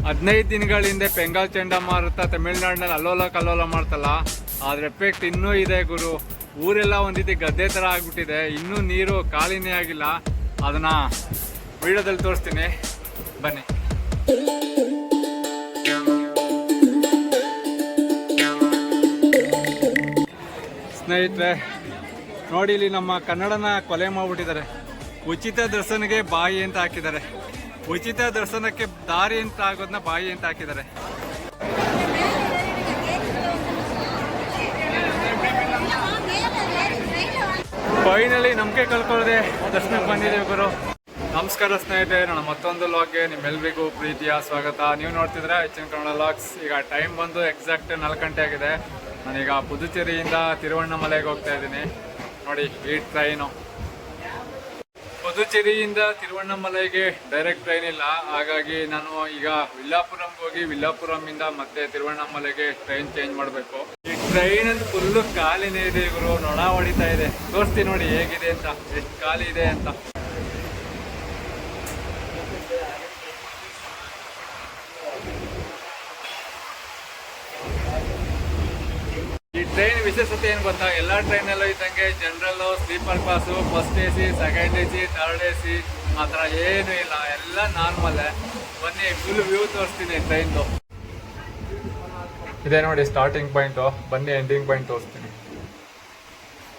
15 ದಿನಗಳ ಹಿಂದೆ ಬೆಂಗಾಲ್ ಚಂಡಮಾರುತ ತಮಿಳ್ನಾಡಿನಲ್ಲಿ ಅಲ್ಲೋಲ ಕಲ್ಲೋಲ ಮಾಡ್ತಲ್ಲ, ಅದ್ರ ಎಫೆಕ್ಟ್ ಇನ್ನೂ ಇದೆ ಗುರು. ಊರೆಲ್ಲ ಒಂದ್ ರೀತಿ ಗದ್ದೆ ತರ ಆಗ್ಬಿಟ್ಟಿದೆ, ಇನ್ನೂ ನೀರು ಖಾಲಿನೇ ಆಗಿಲ್ಲ. ಅದನ್ನ ವಿಡಿಯೋದಲ್ಲಿ ತೋರಿಸ್ತೀನಿ, ಬನ್ನಿ. ಸ್ನೇಹಿತರೆ ನೋಡಿ, ಇಲ್ಲಿ ನಮ್ಮ ಕನ್ನಡನ ಕೊಲೆ ಮಾಡ್ಬಿಟ್ಟಿದ್ದಾರೆ. ಉಚಿತ ದರ್ಶನಕ್ಕೆ ಬಾಯಿ ಅಂತ ಹಾಕಿದ್ದಾರೆ, ಉಚಿತ ದರ್ಶನಕ್ಕೆ ದಾರಿ ಅಂತ ಆಗೋದನ್ನ ಬಾಯಿ ಅಂತ ಹಾಕಿದ್ದಾರೆ. ಫೈನಲಿ ನಂಬಿಕೆ ಕಳ್ಕೊಳ್ಳದೆ ದರ್ಶನಕ್ಕೆ ಬಂದಿದ್ದೇವೆ ಗುರು. ನಮಸ್ಕಾರ ಸ್ನೇಹಿತರೆ, ನನ್ನ ಮತ್ತೊಂದು ಲಾಗ್ಗೆ ನಿಮ್ಮೆಲ್ಲರಿಗೂ ಪ್ರೀತಿಯ ಸ್ವಾಗತ. ನೀವು ನೋಡ್ತಿದ್ರೆ ಹೆಚ್ಚಿನ ಕನ್ನಡ ಲಾಗ್ಸ್. ಈಗ ಟೈಮ್ ಬಂದು ಎಕ್ಸಾಕ್ಟ್ 4 ಗಂಟೆ ಆಗಿದೆ. ನಾನೀಗ ಪುದುಚೇರಿಯಿಂದ ತಿರುವಣ್ಣಾಮಲೈಗೆ ಹೋಗ್ತಾ ಇದ್ದೀನಿ. ನೋಡಿ ಈ ಟ್ರೈನು, ಪುದುಚೇರಿಯಿಂದ ತಿರುವಣ್ಣಾಮಲೈಗೆ ಡೈರೆಕ್ಟ್ ಟ್ರೈನ್ ಇಲ್ಲ, ಹಾಗಾಗಿ ನಾನು ಈಗ ವಿಲ್ಲಾಪುರಂಗೆ ಹೋಗಿ ವಿಲ್ಲಾಪುರಂಯಿಂದ ಮತ್ತೆ ತಿರುವಣ್ಣಾಮಲೈಗೆ ಟ್ರೈನ್ ಚೇಂಜ್ ಮಾಡಬೇಕು. ಈ ಟ್ರೈನ್ ಅಂತ ಫುಲ್ಲು ಖಾಲಿನೇ ಇದೆ ಗುರು, ನೊಣ ಹೊಡಿತಾ ಇದೆ. ತೋರಿಸ್ತೀನಿ ನೋಡಿ ಹೇಗಿದೆ ಅಂತ, ಎಷ್ಟು ಖಾಲಿ ಇದೆ ಅಂತ. ಈ ಟ್ರೈನ್ ವಿಶೇಷತೆ ಏನು ಗೊತ್ತಾ, ಎಲ್ಲ ಟ್ರೈನಲ್ಲೂ ಇದ್ದಂಗೆ general, sleeper class, first AC, second AC, third AC ಆ ಥರ ಏನೂ ಇಲ್ಲ, ಎಲ್ಲ ನಾರ್ಮಲ್ಲೇ. ಬನ್ನಿ ಫುಲ್ ವ್ಯೂ ತೋರಿಸ್ತೀನಿ ಟ್ರೈನ್ದು. ಇದೇ ನೋಡಿ ಸ್ಟಾರ್ಟಿಂಗ್ ಪಾಯಿಂಟು, ಬನ್ನಿ ಎಂಡಿಂಗ್ ಪಾಯಿಂಟ್ ತೋರಿಸ್ತೀನಿ.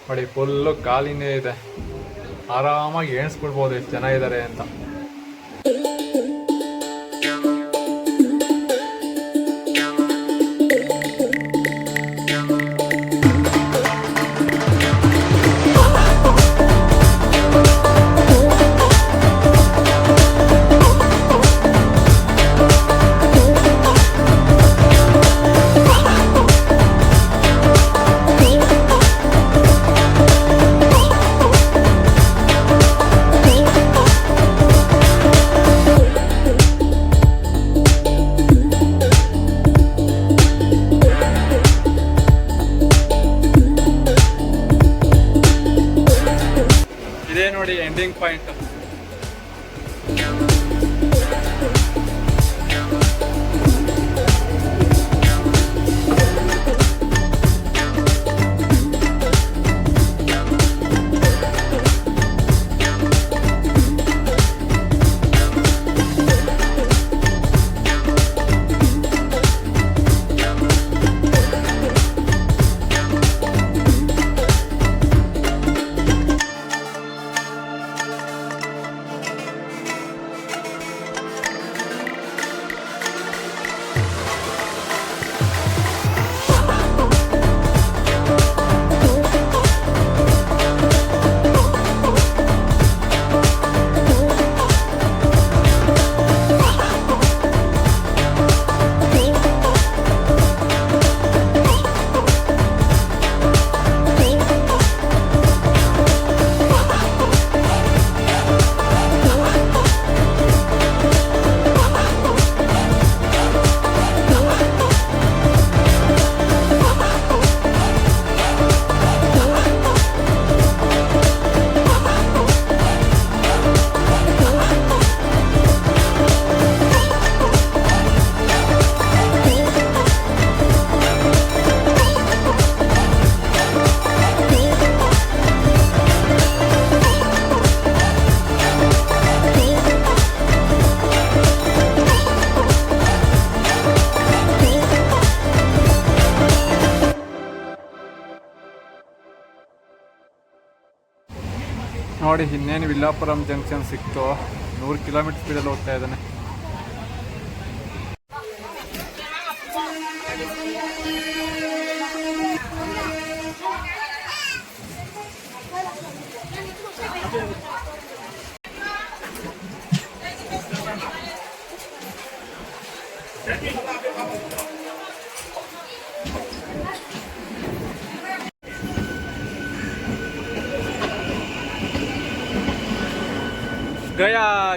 ನೋಡಿ ಫುಲ್ಲು ಖಾಲಿನೇ ಇದೆ, ಆರಾಮಾಗಿ ಎಣಿಸ್ಬಿಡ್ಬೋದು ಎಷ್ಟು ಜನ ಇದ್ದಾರೆ ಅಂತ. ಇದೇ ನೋಡಿ ಎಂಡಿಂಗ್ ಪಾಯಿಂಟ್. ನೋಡಿ ಇನ್ನೇನು ವಿಲ್ಲಾಪುರಂ ಜಂಕ್ಷನ್ ಸಿಕ್ತು. 100 ಕಿಲೋಮೀಟರ್ ಸ್ಪೀಡಲ್ಲಿ ಹೋಗ್ತಾ ಇದ್ದಾನೆ.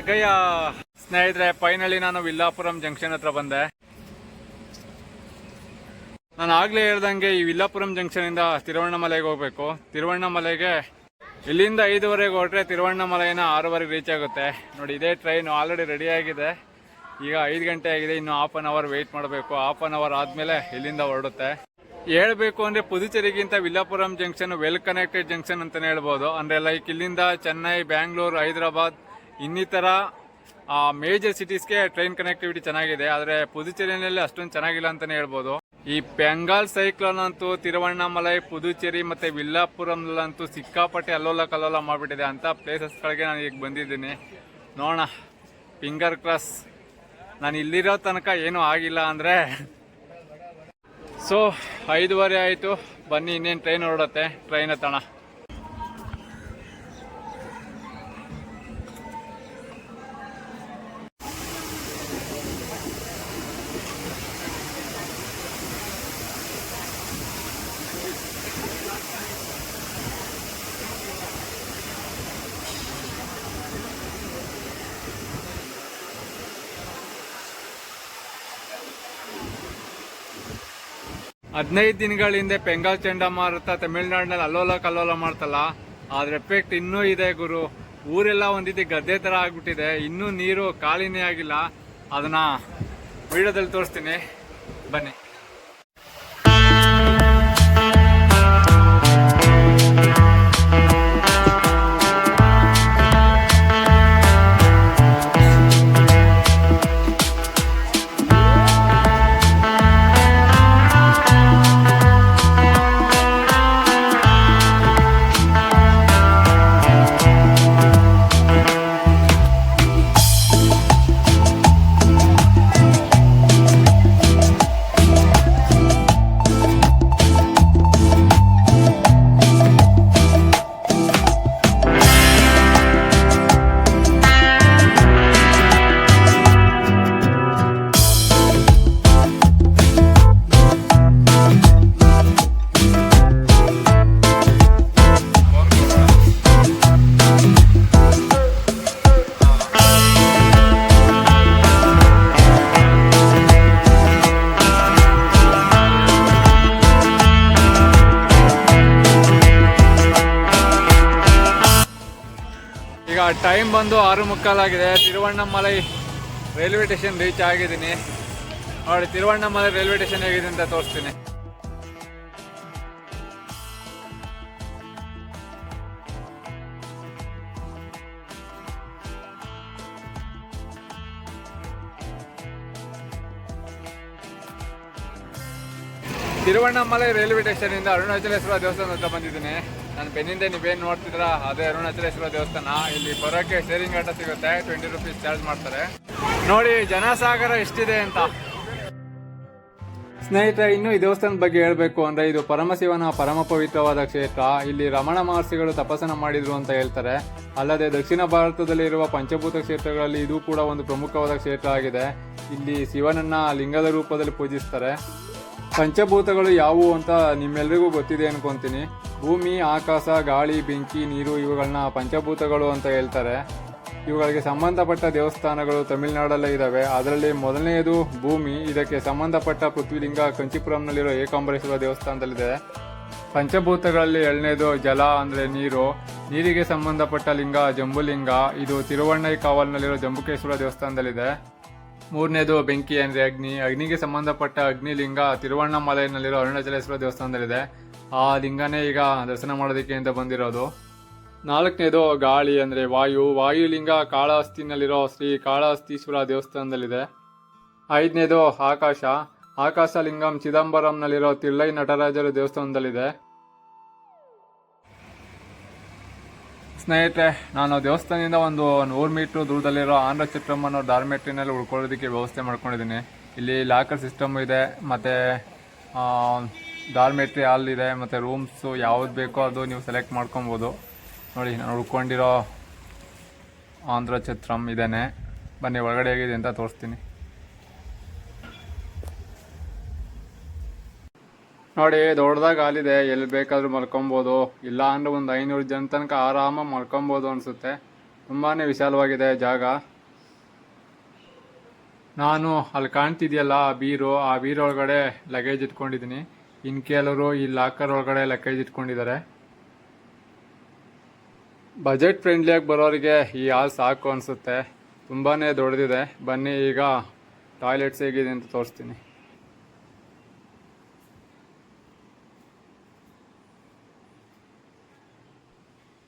ಗಯಾ ಸ್ನೇಹಿತರೆ, ಫೈನಲಿ ನಾನು ವಿಲ್ಲಾಪುರಂ ಜಂಕ್ಷನ್ ಹತ್ರ ಬಂದೆ. ನಾನು ಆಗ್ಲೇ ಹೇಳ್ದಂಗೆ ಈ ವಿಲ್ಲಾಪುರಂ ಜಂಕ್ಷನ್ ಇಂದ ತಿರುವಣ್ಣಾಮಲೈಗೆ ಹೋಗ್ಬೇಕು. ತಿರುವಣ್ಣಾಮಲೈಗೆ ಇಲ್ಲಿಂದ 5:15 ಹೊರಟ್ರೆ ತಿರುವಣ್ಣಾಮಲೈನ 6:15 ರೀಚ್ ಆಗುತ್ತೆ. ನೋಡಿ ಇದೇ ಟ್ರೈನ್ ಆಲ್ರೆಡಿ ರೆಡಿ ಆಗಿದೆ. ಈಗ 5 ಗಂಟೆ ಆಗಿದೆ, ಇನ್ನು ಹಾಫ್ ಅನ್ ಅವರ್ ವೆಯ್ಟ್ ಮಾಡಬೇಕು. ಹಾಫ್ ಅನ್ ಅವರ್ ಆದಮೇಲೆ ಇಲ್ಲಿಂದ ಹೊರಡುತ್ತೆ. ಹೇಳ್ಬೇಕು ಅಂದರೆ ಪುದುಚೇರಿಗಿಂತ Villupuram junction well connected junction ಅಂತಲೇ ಹೇಳ್ಬೋದು. ಅಂದರೆ ಲೈಕ್ ಇಲ್ಲಿಂದ ಚೆನ್ನೈ, ಬ್ಯಾಂಗ್ಳೂರು, ಹೈದರಾಬಾದ್ ಇನ್ನಿತರ ಮೇಜರ್ ಸಿಟೀಸ್ಗೆ ಟ್ರೈನ್ ಕನೆಕ್ಟಿವಿಟಿ ಚೆನ್ನಾಗಿದೆ. ಆದರೆ ಪುದುಚೇರಿನಲ್ಲಿ ಅಷ್ಟೊಂದು ಚೆನ್ನಾಗಿಲ್ಲ ಅಂತಲೇ ಹೇಳ್ಬೋದು. ಈ ಬೆಂಗಾಲ್ ಸೈಕ್ಲೋನ್ ಅಂತೂ ತಿರುವಣ್ಣಾಮಲೈ, ಪುದುಚೇರಿ ಮತ್ತು ವಿಲ್ಲಾಪುರಂನಲ್ಲಂತೂ ಸಿಕ್ಕಾಪಟ್ಟೆ ಅಲ್ಲೋಲ ಕಲ್ಲೋಲ ಮಾಡಿಬಿಟ್ಟಿದೆ. ಅಂಥ ಪ್ಲೇಸಸ್ಗಳಿಗೆ ನಾನು ಈಗ ಬಂದಿದ್ದೀನಿ. ನೋಡೋಣ, ಫಿಂಗರ್ ಕ್ರಾಸ್. ನಾನು ಇಲ್ಲಿರೋ ತನಕ ಏನೂ ಆಗಿಲ್ಲ ಅಂದರೆ. ಸೊ 5:15 ಆಯಿತು, ಬನ್ನಿ ಇನ್ನೇನು ಟ್ರೈನ್ ಹೊರಡುತ್ತೆ, ಟ್ರೈನ್ ಹತ್ತೋಣ. ಹದಿನೈದು ದಿನಗಳ ಹಿಂದೆ ಬೆಂಗಾಲ್ ಚಂಡಮಾರುತ ತಮಿಳುನಾಡಿನಲ್ಲಿ ಅಲ್ಲೋಲ ಕಲ್ಲೋಲ ಮಾಡ್ತಲ್ಲ, ಅದ್ರ ಎಫೆಕ್ಟ್ ಇನ್ನೂ ಇದೆ ಗುರು. ಊರೆಲ್ಲ ಒಂದಿದ್ದು ಗದ್ದೆ ಥರ ಆಗ್ಬಿಟ್ಟಿದೆ, ಇನ್ನೂ ನೀರು ಖಾಲಿನೇ ಆಗಿಲ್ಲ. ಅದನ್ನ ವಿಡಿಯೋದಲ್ಲಿ ತೋರಿಸ್ತೀನಿ, ಬನ್ನಿ. ಈಗ ಟೈಮ್ ಬಂದು 6:45 ಆಗಿದೆ. ತಿರುವಣ್ಣಾಮಲೈ ರೈಲ್ವೆ ಸ್ಟೇಷನ್ ರೀಚ್ ಆಗಿದ್ದೀನಿ. ನೋಡಿ, ತಿರುವಣ್ಣಾಮಲೈ ರೈಲ್ವೆ ಸ್ಟೇಷನ್ ಹೇಗಿದೆ ಅಂತ ತೋರಿಸ್ತೀನಿ. ತಿರುವಣ್ಣಾಮಲೈ ರೈಲ್ವೆ ಸ್ಟೇಷನ್ ಇಂದ ಅರುಣಾಚಲೇಶ್ವರ ದೇವಸ್ಥಾನ ಹತ್ರ ಬಂದಿದ್ದೀನಿ. ನಾನು ಬೆನ್ನಿಂದ ನೀವೇನು ನೋಡ್ತಿದ್ರ ಅದೇ ಅರುಣಾಚಲೇಶ್ವರ ದೇವಸ್ಥಾನ. ಇಲ್ಲಿ ಬರೋಕ್ಕೆ ಶೇರಿಂಗ್ ಆಟೋ ಸಿಗುತ್ತೆ, 20 ರೂಪೀಸ್ ಚಾರ್ಜ್ ಮಾಡ್ತಾರೆ. ನೋಡಿ ಜನಸಾಗರ ಎಷ್ಟಿದೆ ಅಂತ. ಸ್ನೇಹಿತರೆ, ಇನ್ನು ಈ ದೇವಸ್ಥಾನದ ಬಗ್ಗೆ ಹೇಳಬೇಕು ಅಂದರೆ, ಇದು ಪರಮಶಿವನ ಪರಮ ಪವಿತ್ರವಾದ ಕ್ಷೇತ್ರ. ಇಲ್ಲಿ ರಮಣ ಮಹರ್ಷಿಗಳು ತಪಸ್ಸನ ಮಾಡಿದ್ರು ಅಂತ ಹೇಳ್ತಾರೆ. ಅಲ್ಲದೆ ದಕ್ಷಿಣ ಭಾರತದಲ್ಲಿರುವ ಪಂಚಭೂತ ಕ್ಷೇತ್ರಗಳಲ್ಲಿ ಇದು ಕೂಡ ಒಂದು ಪ್ರಮುಖವಾದ ಕ್ಷೇತ್ರ ಆಗಿದೆ. ಇಲ್ಲಿ ಶಿವನನ್ನ ಲಿಂಗದ ರೂಪದಲ್ಲಿ ಪೂಜಿಸ್ತಾರೆ. ಪಂಚಭೂತಗಳು ಯಾವುವು ಅಂತ ನಿಮ್ಮೆಲ್ಲರಿಗೂ ಗೊತ್ತಿದೆ ಅನ್ಕೊಂತೀನಿ. ಭೂಮಿ, ಆಕಾಶ, ಗಾಳಿ, ಬೆಂಕಿ, ನೀರು ಇವುಗಳನ್ನ ಪಂಚಭೂತಗಳು ಅಂತ ಹೇಳ್ತಾರೆ. ಇವುಗಳಿಗೆ ಸಂಬಂಧಪಟ್ಟ ದೇವಸ್ಥಾನಗಳು ತಮಿಳುನಾಡಲ್ಲೇ ಇದ್ದಾವೆ. ಅದರಲ್ಲಿ ಮೊದಲನೆಯದು ಭೂಮಿ. ಇದಕ್ಕೆ ಸಂಬಂಧಪಟ್ಟ ಪೃಥ್ವಿಲಿಂಗ ಕಂಚಿಪುರಂನಲ್ಲಿರೋ ಏಕಾಂಬರೇಶ್ವರ ದೇವಸ್ಥಾನದಲ್ಲಿದೆ. ಪಂಚಭೂತಗಳಲ್ಲಿ ಎರಡನೇದು ಜಲ ಅಂದರೆ ನೀರು. ನೀರಿಗೆ ಸಂಬಂಧಪಟ್ಟ ಲಿಂಗ ಜಂಬುಲಿಂಗ. ಇದು ತಿರುವಣ್ಣೈಕಾವಲ್ನಲ್ಲಿರೋ ಜಂಬುಕೇಶ್ವರ ದೇವಸ್ಥಾನದಲ್ಲಿದೆ. ಮೂರನೇದು ಬೆಂಕಿ ಅಂದರೆ ಅಗ್ನಿ. ಅಗ್ನಿಗೆ ಸಂಬಂಧಪಟ್ಟ ಅಗ್ನಿಲಿಂಗ ತಿರುವಣ್ಣಾಮಲೈನಲ್ಲಿರೋ ಅರುಣಾಚಲೇಶ್ವರ ದೇವಸ್ಥಾನದಲ್ಲಿದೆ. ಆ ಲಿಂಗನೇ ಈಗ ದರ್ಶನ ಮಾಡೋದಕ್ಕೆ ಅಂತ ಬಂದಿರೋದು. ನಾಲ್ಕನೇದು ಗಾಳಿ ಅಂದರೆ ವಾಯು. ವಾಯುಲಿಂಗ ಕಾಳಹಸ್ತಿನಲ್ಲಿರೋ ಶ್ರೀ ಕಾಳಹಸ್ತೀಶ್ವರ ದೇವಸ್ಥಾನದಲ್ಲಿದೆ. ಐದನೇದು ಆಕಾಶ. ಆಕಾಶಲಿಂಗಂ ಚಿದಂಬರಂನಲ್ಲಿರೋ ತಿಳ್ಳೈ ನಟರಾಜರ ದೇವಸ್ಥಾನದಲ್ಲಿದೆ. ಸ್ನೇಹಿತರೆ, ನಾನು ದೇವಸ್ಥಾನದಿಂದ ಒಂದು 100 ಮೀಟ್ರ್ ದೂರದಲ್ಲಿರೋ ಆಂಧ್ರ ಚಿತ್ರಮ್ಮನವ್ರ ಡಾರ್ಮೆಟ್ರಿನಲ್ಲಿ ಉಳ್ಕೊಳ್ಳೋದಕ್ಕೆ ವ್ಯವಸ್ಥೆ ಮಾಡ್ಕೊಂಡಿದ್ದೀನಿ. ಇಲ್ಲಿ ಲಾಕರ್ ಸಿಸ್ಟಮ್ ಇದೆ, ಮತ್ತು ಡಾರ್ಮೆಟ್ರಿ ಹಾಲ್ ಇದೆ, ಮತ್ತು ರೂಮ್ಸು ಯಾವ್ದು ಬೇಕೋ ಅದು ನೀವು ಸೆಲೆಕ್ಟ್ ಮಾಡ್ಕೊಬೋದು. ನೋಡಿ, ನಾನು ಉಳ್ಕೊಂಡಿರೋ ಆಂಧ್ರ ಚಿತ್ರಮ್ ಇದೇನೆ. ಬನ್ನಿ ಒಳಗಡೆ ಹೇಗಿದೆ ಅಂತ ತೋರಿಸ್ತೀನಿ. ನೋಡಿ, ದೊಡ್ಡದಾಗ ಹಾಲಿದೆ, ಎಲ್ಲಿ ಬೇಕಾದರೂ ಮಲ್ಕೊಬೋದು. ಇಲ್ಲ ಅಂದರೆ ಒಂದು 500 ಜನ ತನಕ ಆರಾಮಾಗಿ ಮಲ್ಕೊಬೋದು ಅನಿಸುತ್ತೆ. ತುಂಬಾ ವಿಶಾಲವಾಗಿದೆ ಜಾಗ. ನಾನು ಅಲ್ಲಿ ಕಾಣ್ತಿದೆಯಲ್ಲ ಆ ಬೀರು ಒಳಗಡೆ ಲಗೇಜ್ ಇಟ್ಕೊಂಡಿದ್ದೀನಿ. ಇನ್ನು ಕೆಲವರು ಈ ಲಾಕರ್ ಒಳಗಡೆ ಲಗೇಜ್ ಇಟ್ಕೊಂಡಿದ್ದಾರೆ. ಬಜೆಟ್ ಫ್ರೆಂಡ್ಲಿಯಾಗಿ ಬರೋರಿಗೆ ಈ ಹಾಲ್ ಸಾಕು ಅನಿಸುತ್ತೆ. ತುಂಬಾ ದೊಡ್ಡದಿದೆ. ಬನ್ನಿ ಈಗ ಟಾಯ್ಲೆಟ್ಸ್ ಹೇಗಿದೆ ಅಂತ ತೋರಿಸ್ತೀನಿ.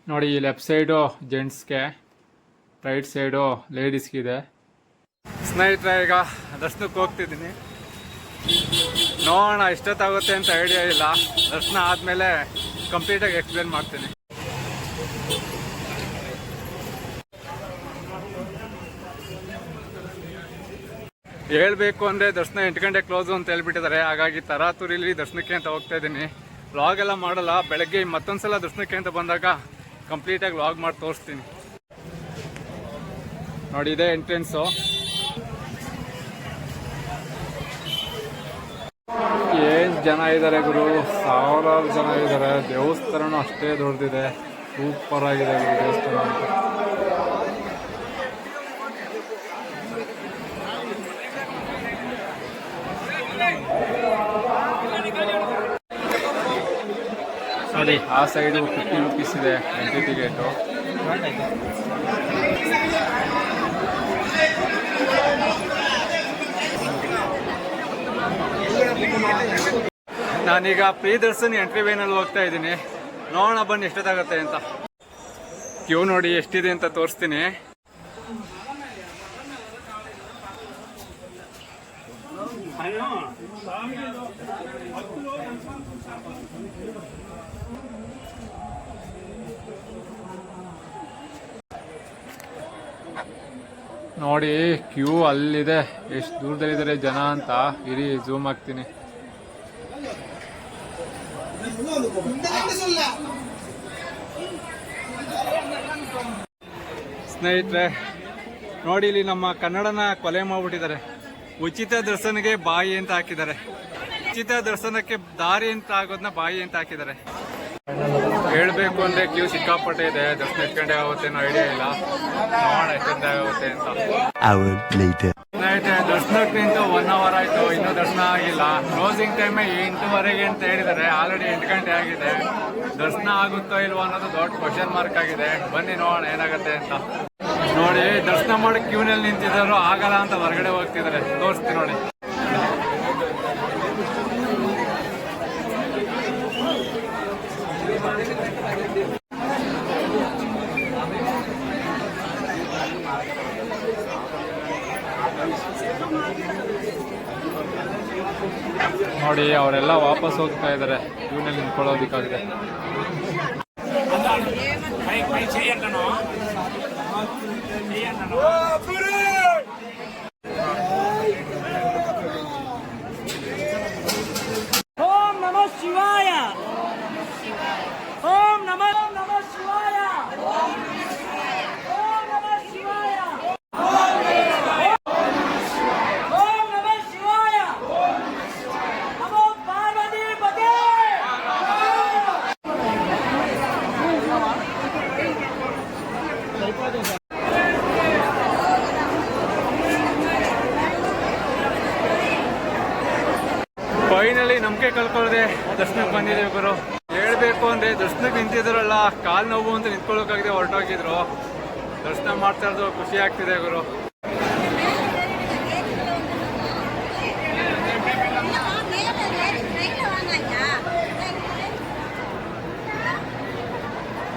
ನೋಡಿ, ಈ ಲೆಫ್ಟ್ ಸೈಡು ಜೆಂಟ್ಸ್ಗೆ, ರೈಟ್ ಸೈಡು ಲೇಡೀಸ್ಗಿದೆ. ಸ್ನೇಹಿತರೆ, ಈಗ ದರ್ಶನಕ್ಕೆ ಹೋಗ್ತಿದ್ದೀನಿ. ನೋಡೋಣ ಎಷ್ಟೊತ್ತಾಗುತ್ತೆ ಅಂತ ಐಡಿಯಾ ಇಲ್ಲ. ದರ್ಶನ ಆದಮೇಲೆ ಕಂಪ್ಲೀಟಾಗಿ ಎಕ್ಸ್ಪ್ಲೇನ್ ಮಾಡ್ತೀನಿ. ಹೇಳ್ಬೇಕು ಅಂದರೆ ದರ್ಶನ 8 ಗಂಟೆ ಕ್ಲೋಸು ಅಂತ ಹೇಳ್ಬಿಟ್ಟಿದ್ದಾರೆ. ಹಾಗಾಗಿ ತರಾತುರಿಲಿ ದರ್ಶನಕ್ಕೆ ಅಂತ ಹೋಗ್ತಾ ಇದ್ದೀನಿ. ವ್ಲಾಗ್ ಎಲ್ಲ ಮಾಡಲ್ಲ. ಬೆಳಗ್ಗೆ ಮತ್ತೊಂದ್ಸಲ ದರ್ಶನಕ್ಕೆ ಅಂತ ಬಂದಾಗ ಕಂಪ್ಲೀಟಾಗಿ ವ್ಲಾಗ್ ಮಾಡಿ ತೋರಿಸ್ತೀನಿ. ನೋಡಿ, ಇದೆ ಎಂಟ್ರೆನ್ಸು. ಏನು ಜನ ಇದ್ದಾರೆ ಗುರು, ಸಾವಿರಾರು ಜನ ಇದ್ದಾರೆ. ದೇವಸ್ಥಾನನೂ ಅಷ್ಟೇ ದೊಡ್ಡದಿದೆ. ಸೂಪರ್ ಆಗಿದೆ ಗುರು ದೇವಸ್ಥಾನ ಅಂತ. ನೋಡಿ, ಆ ಸೈಡು 50 ರೂಪೀಸ್ ಇದೆ ಎಂಟ್ರಿ ಟಿಕೆಟು. ನಾನೀಗ ಪ್ರಿಯದರ್ಶನ್ ಎಂಟ್ರಿ ವೇನಲ್ಲಿ ಹೋಗ್ತಾ ಇದ್ದೀನಿ. ನೋಡೋಣ ಬನ್ನಿ ಎಷ್ಟೊತ್ತಾಗತ್ತೆ ಅಂತ. ಕ್ಯೂ ನೋಡಿ ಎಷ್ಟಿದೆ ಅಂತ ತೋರಿಸ್ತೀನಿ. ನೋಡಿ, ಕ್ಯೂ ಅಲ್ಲಿದೆ. ಎಷ್ಟು ದೂರದಲ್ಲಿದ್ದಾರೆ ಜನ ಅಂತ. ಇರಿ, ಝೂಮ್ ಆಗ್ತೀನಿ. ಸ್ನೇಹಿತರೆ ನೋಡಿ, ಇಲ್ಲಿ ನಮ್ಮ ಕನ್ನಡನ ಕೊಲೆ ಮಾಡ್ಬಿಟ್ಟಿದ್ದಾರೆ. ಉಚಿತ ದರ್ಶನಕ್ಕೆ ಬಾಯಿ ಅಂತ ಹಾಕಿದ್ದಾರೆ. ಉಚಿತ ದರ್ಶನಕ್ಕೆ ದಾರಿ ಅಂತ ಆಗೋದನ್ನ ಬಾಯಿ ಅಂತ ಹಾಕಿದ್ದಾರೆ. ಹೇಳ್ಬೇಕು ಅಂದ್ರೆ ಕ್ಯೂ ಸಿಕ್ಕಾಪಟ್ಟೆ ಇದೆ. ದರ್ಶನ ಎಷ್ಟು ಗಂಟೆ ಆಗುತ್ತೆ ಅನ್ನೋ ಐಡಿಯಾ ಇಲ್ಲ. ನೋಡೋಣ ಎಷ್ಟು ಗಂಟೆ ಆಗುತ್ತೆ ಅಂತ. ಸ್ನೇಹಿತರೆ, ದರ್ಶನಕ್ಕೆ ನಿಂತು 1 hour ಆಯ್ತು, ಇನ್ನೂ ದರ್ಶನ ಆಗಿಲ್ಲ. ಕ್ಲೋಸಿಂಗ್ ಟೈಮ್ 8:30 ಅಂತ ಹೇಳಿದ್ದಾರೆ. ಆಲ್ರೆಡಿ 8 ಗಂಟೆ ಆಗಿದೆ. ದರ್ಶನ ಆಗುತ್ತೋ ಇಲ್ವೋ ಅನ್ನೋದು ದೊಡ್ಡ ಕ್ವಶನ್ ಮಾರ್ಕ್ ಆಗಿದೆ. ಬನ್ನಿ ನೋಡೋಣ ಏನಾಗುತ್ತೆ ಅಂತ. ನೋಡಿ, ದರ್ಶನ ಮಾಡಿ ಕ್ಯೂನಲ್ಲಿ ನಿಂತಿದ್ದಾರೋ ಆಗಲ್ಲ ಅಂತ ಹೊರಗಡೆ ಹೋಗ್ತಿದ್ದಾರೆ. ತೋರಿಸ್ತೀನಿ ನೋಡಿ. ನೋಡಿ, ಅವರೆಲ್ಲ ವಾಪಸ್ ಹೋಗ್ತಾ ಇದ್ದಾರೆ ಕ್ಯೂನಲ್ಲಿ ನಿಂತ್ಕೊಳ್ಳೋದಕ್ಕಾಗಿದೆ. ಓಂ ನಮಃ ಶಿವಾಯ. ಓಂ ನಮಃ ಶಿವಾಯ. ಓಂ ನಮಃ ಶಿವಾಯ. ಓಂ ನಮಃ ಶಿವಾಯ. ನಮೋ ಪಾರ್ವತಿ ಪತೆ. ಫೈನಲಿ ನಂಬಿಕೆ ಕಳ್ಕೊಳ್ಳದೆ ದರ್ಶನಕ್ಕೆ ಬಂದಿದ್ದೀವಿ ಗುರು. ಹೇಳ್ಬೇಕು ಅಂದ್ರೆ ದರ್ಶನಕ್ಕೆ ನಿಂತಿದ್ರಲ್ಲ, ಕಾಲು ನೋವು ಅಂತ ನಿಂತ್ಕೊಳ್ಳೋಕಾಗಿದೆ ಹೊರಟೋಗಿದ್ರು. ದರ್ಶನ ಮಾಡ್ತಾ ಇರೋದು ಖುಷಿ ಆಗ್ತಿದೆ ಗುರು.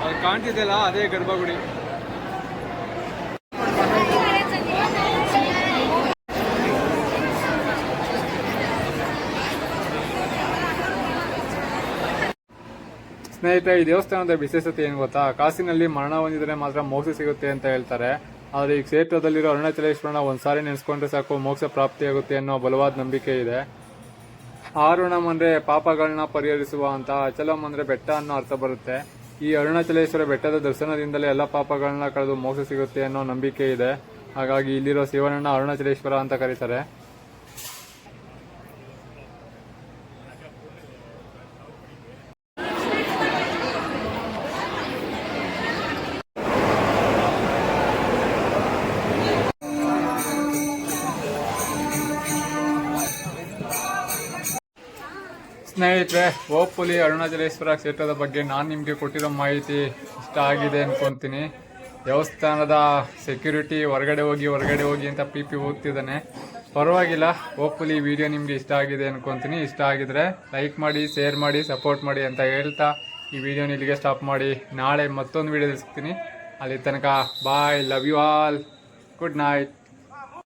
ಅದು ಕಾಣ್ತಿದೆಯಲ್ಲ, ಅದೇ ಗರ್ಭಗುಡಿ. ಸ್ನೇಹಿತರೆ, ಈ ದೇವಸ್ಥಾನದ ವಿಶೇಷತೆ ಏನು ಗೊತ್ತಾ? ಕಾಸಿನಲ್ಲಿ ಮರಣ ಹೊಂದಿದರೆ ಮಾತ್ರ ಮೋಕ್ಷ ಸಿಗುತ್ತೆ ಅಂತ ಹೇಳ್ತಾರೆ. ಆದರೆ ಈ ಕ್ಷೇತ್ರದಲ್ಲಿರೋ ಅರುಣಾಚಲೇಶ್ವರನ ಒಂದ್ಸಾರಿ ನೆನೆಸ್ಕೊಂಡ್ರೆ ಸಾಕು ಮೋಕ್ಷ ಪ್ರಾಪ್ತಿಯಾಗುತ್ತೆ ಅನ್ನೋ ಬಲವಾದ ನಂಬಿಕೆ ಇದೆ. ಆರುಣಂ ಅಂದ್ರೆ ಪಾಪಗಳನ್ನ ಪರಿಹರಿಸುವ ಅಂತ, ಅಚಲಂ ಅಂದ್ರೆ ಬೆಟ್ಟ ಅನ್ನೋ ಅರ್ಥ ಬರುತ್ತೆ. ಈ ಅರುಣಾಚಲೇಶ್ವರ ಬೆಟ್ಟದ ದರ್ಶನದಿಂದಲೇ ಎಲ್ಲ ಪಾಪಗಳನ್ನ ಕಳೆದು ಮೋಕ್ಷ ಸಿಗುತ್ತೆ ಅನ್ನೋ ನಂಬಿಕೆ ಇದೆ. ಹಾಗಾಗಿ ಇಲ್ಲಿರೋ ಶಿವನನ್ನ ಅರುಣಾಚಲೇಶ್ವರ ಅಂತ ಕರೀತಾರೆ. ಸ್ನೇಹಿತರೆ, ಹೋಪ್ಫುಲಿ ಅರುಣಾಚಲೇಶ್ವರ ಕ್ಷೇತ್ರದ ಬಗ್ಗೆ ನಾನು ನಿಮಗೆ ಕೊಟ್ಟಿರೋ ಮಾಹಿತಿ ಇಷ್ಟ ಆಗಿದೆ ಅನ್ಕೊಂತೀನಿ. ದೇವಸ್ಥಾನದ ಸೆಕ್ಯೂರಿಟಿ ಹೊರಗಡೆ ಹೋಗಿ ಅಂತ ಪಿ ಹೋಗ್ತಿದ್ದಾನೆ. ಪರವಾಗಿಲ್ಲ, ಹೋಪ್ಫುಲಿ ಈ ವಿಡಿಯೋ ನಿಮಗೆ ಇಷ್ಟ ಆಗಿದೆ ಅನ್ಕೊತೀನಿ. ಇಷ್ಟ ಆಗಿದ್ರೆ ಲೈಕ್ ಮಾಡಿ, ಶೇರ್ ಮಾಡಿ, ಸಪೋರ್ಟ್ ಮಾಡಿ ಅಂತ ಹೇಳ್ತಾ ಈ ವಿಡಿಯೋನ ಇಲ್ಲಿಗೆ ಸ್ಟಾಪ್ ಮಾಡಿ. ನಾಳೆ ಮತ್ತೊಂದು ವಿಡಿಯೋ ಸಿಗ್ತೀನಿ. ಅಲ್ಲಿ ತನಕ bye, love you all, good night.